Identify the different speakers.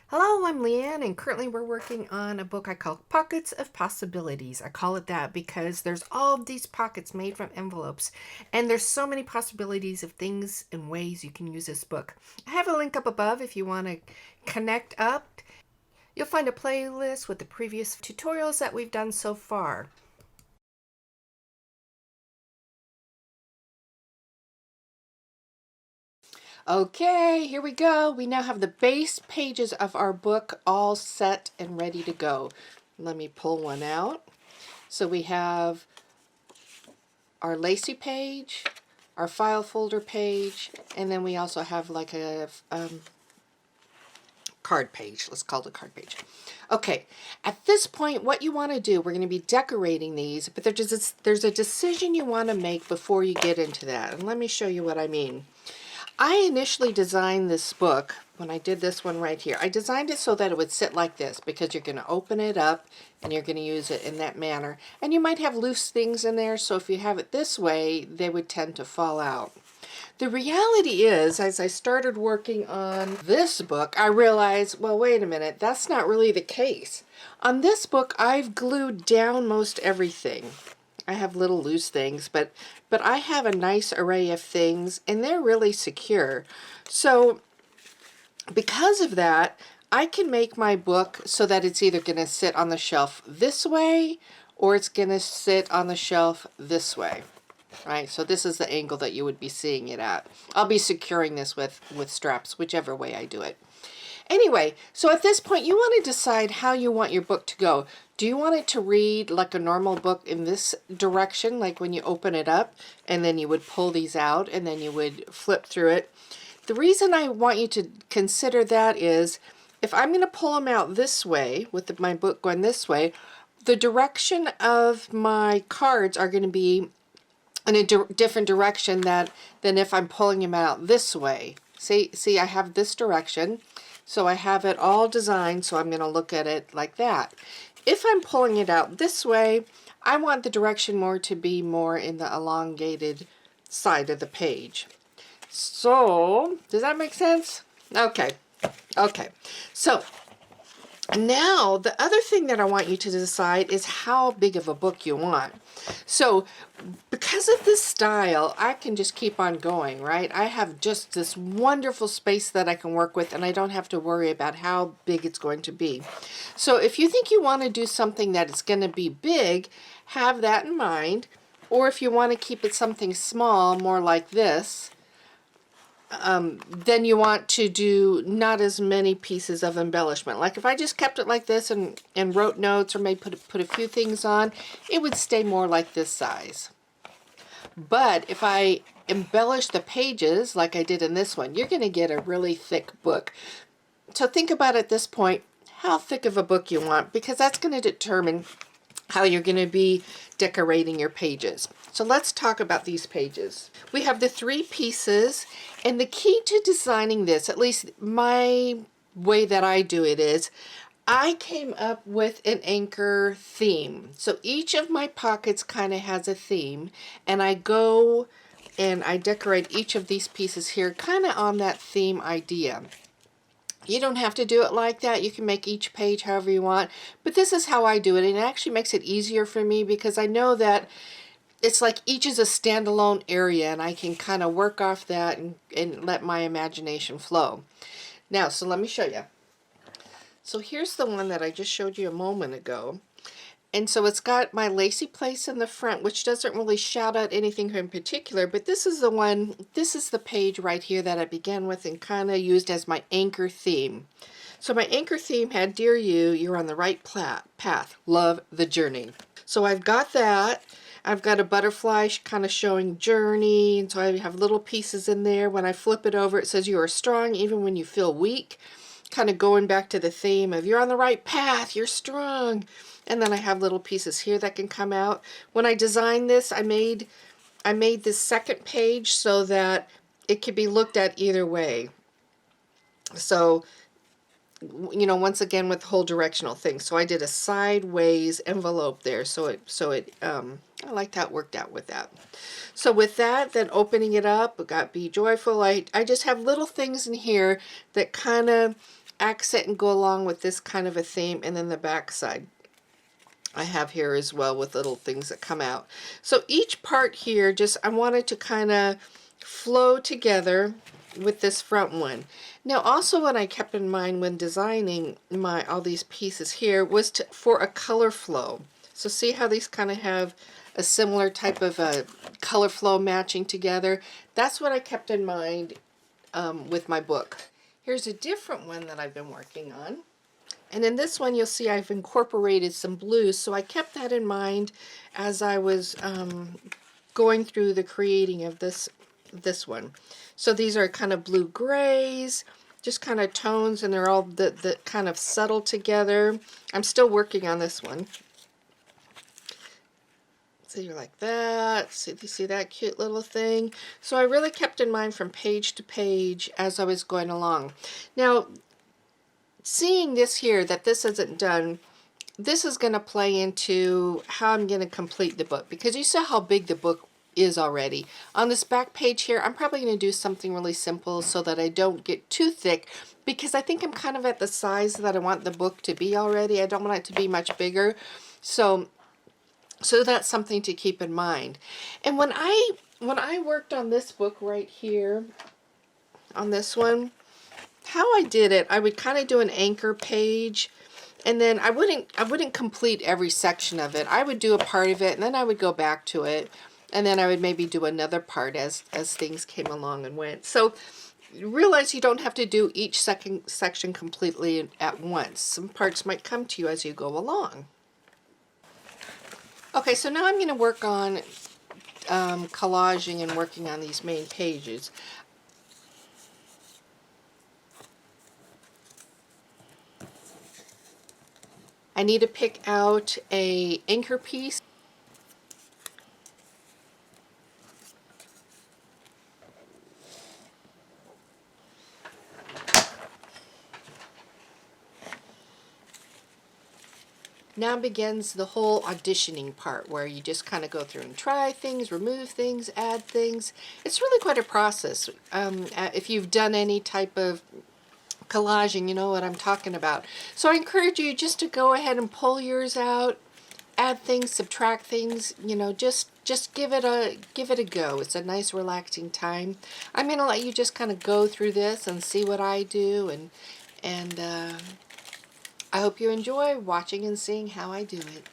Speaker 1: Hello, I'm Leanne, and currently we're working on a book I call Pockets of Possibilities. I call it that because there's all of these pockets made from envelopes, and there's so many possibilities of things and ways you can use this book. I have a link up above if you want to connect up. You'll find a playlist with the previous tutorials that we've done so far. Okay, here we go. We now have the base pages of our book all set and ready to go. Let me pull one out. So we have our lacy page, our file folder page, and then we also have like a card page. Let's call it a card page. Okay, at this point, what you want to do, we're going to be decorating these, but there's a decision you want to make before you get into that. And let me show you what I mean. I initially designed this book, when I did this one right here, I designed it so that it would sit like this because you're going to open it up and you're going to use it in that manner. And you might have loose things in there, so if you have it this way, they would tend to fall out. The reality is, as I started working on this book, I realized, well, wait a minute, that's not really the case. On this book, I've glued down most everything. I have little loose things, but I have a nice array of things, and they're really secure. So because of that, I can make my book so that it's either going to sit on the shelf this way, or it's going to sit on the shelf this way. Right, so this is the angle that you would be seeing it at. I'll be securing this with straps, whichever way I do it. Anyway, so at this point, you want to decide how you want your book to go. Do you want it to read like a normal book in this direction, like when you open it up, and then you would pull these out, and then you would flip through it? The reason I want you to consider that is, if I'm going to pull them out this way, with my book going this way, the direction of my cards are going to be in a different direction than if I'm pulling them out this way. See, I have this direction. So I have it all designed, so I'm going to look at it like that. If I'm pulling it out this way, I want the direction more to be more in the elongated side of the page. So, does that make sense? Okay. Okay. So, now the other thing that I want you to decide is how big of a book you want. So because of this style, I can just keep on going, right? I have just this wonderful space that I can work with, and I don't have to worry about how big it's going to be. So if you think you want to do something that is going to be big, have that in mind. Or if you want to keep it something small, more like this, then you want to do not as many pieces of embellishment. Like if I just kept it like this and wrote notes, or maybe put a few things on, it would stay more like this size. But if I embellish the pages like I did in this one, you're going to get a really thick book. So think about at this point how thick of a book you want, because that's going to determine how you're going to be decorating your pages. So let's talk about these pages. We have the 3 pieces, and the key to designing this, at least my way that I do it, is I came up with an anchor theme. So each of my pockets kind of has a theme, and I go and I decorate each of these pieces here kind of on that theme idea. You don't have to do it like that. You can make each page however you want, but this is how I do it, and it actually makes it easier for me because I know that it's like each is a standalone area, and I can kind of work off that and let my imagination flow. Now, so let me show you. So here's the one that I just showed you a moment ago. And so it's got my lacy place in the front, which doesn't really shout out anything in particular, but this is the one, this is the page right here that I began with and kind of used as my anchor theme. So my anchor theme had, "Dear you, you're on the right path, love the journey." So I've got that. I've got a butterfly kind of showing journey, and so I have little pieces in there. When I flip it over, it says you are strong even when you feel weak, kind of going back to the theme of you're on the right path, you're strong. And then I have little pieces here that can come out. When I designed this, I made this second page so that it could be looked at either way. So, you know, once again with the whole directional thing. So I did a sideways envelope there. So I liked how it worked out with that. So with that, then opening it up, I got Be Joyful. I just have little things in here that kind of accent and go along with this kind of a theme, and then the back side I have here as well with little things that come out. So each part here, just I wanted to kind of flow together with this front one. Now also what I kept in mind when designing all these pieces here was for a color flow. So see how these kind of have a similar type of a color flow matching together? That's what I kept in mind with my book. Here's a different one that I've been working on. And in this one, you'll see I've incorporated some blues, so I kept that in mind as I was going through the creating of this one. So these are kind of blue grays, just kind of tones, and they're all the kind of subtle together. I'm still working on this one. So you're like that. See, you see that cute little thing? So I really kept in mind from page to page as I was going along. Now, seeing this here, that this isn't done, this is going to play into how I'm going to complete the book, because you saw how big the book is already. On this back page here, I'm probably going to do something really simple so that I don't get too thick, because I think I'm kind of at the size that I want the book to be already. I don't want it to be much bigger. So that's something to keep in mind. And when I worked on this book right here, on this one, how I did it, I would kind of do an anchor page, and then I wouldn't complete every section of it. I would do a part of it, and then I would go back to it, and then I would maybe do another part as things came along and went. So realize you don't have to do each section completely at once. Some parts might come to you as you go along. Okay, so now I'm going to work on collaging and working on these main pages. I need to pick out an anchor piece. Now begins the whole auditioning part, where you just kind of go through and try things, remove things, add things. It's really quite a process. If you've done any type of collaging, you know what I'm talking about. So I encourage you just to go ahead and pull yours out, add things, subtract things, you know, just give it a go. It's a nice relaxing time. I'm going to let you just kind of go through this and see what I do, and I hope you enjoy watching and seeing how I do it.